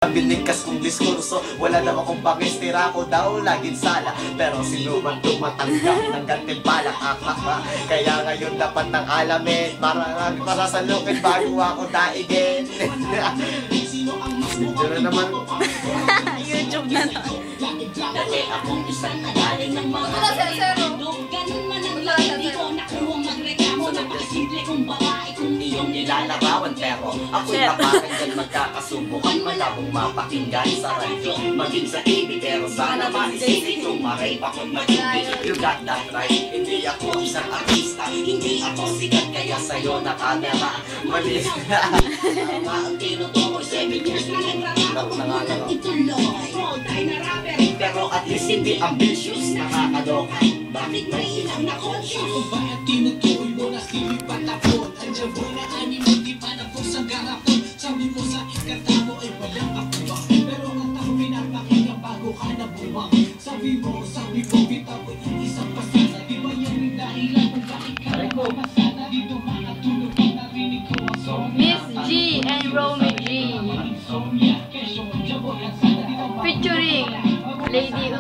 Binigkas kong diskurso, wala naman akong pangistira ko daw laging sala. Pero sino man tumatanggap ng gantimpala. Kaya ngayon dapat ng alamin para masasalukin bago ako daigin. Video na naman. YouTube na to. Dati akong isang nagaling ng mga Ganun man ang hindi ko nakuha magreklamo. Napakasimple kong babae kung iyong nilalarawan. Pero ako'y kapakinggan magkakasubukan. Malabong mapakinggan sa radyo, maging sa TV. Pero sana maisipin kung maray akong mag-ibig. You got that right. Hindi ako isang artista, hindi ako sikat. Kaya sa'yo na camera mali na. Tama ang tinutukoy. 7 years na nagrarap. Ituloy full-time na rapper. Pero at least hindi ambitious. Nakakaloka. Bakit may ilang na conscious? O bakit tinutuloy mo na hindi patapon? Andiyan mo na animo, di pa na po sa garapon. Sabi mo sa ikata mo ay walang akuwang. Pero ang tako pinapakita bago ka na buwang. Sabi mo, bitaw ko yung isang pasada. Di ba yan yung dahilan kung bakit ka na pumasada? Dito makatulog ang narinig ko ang song. Miss G and Romy G. Featuring Lady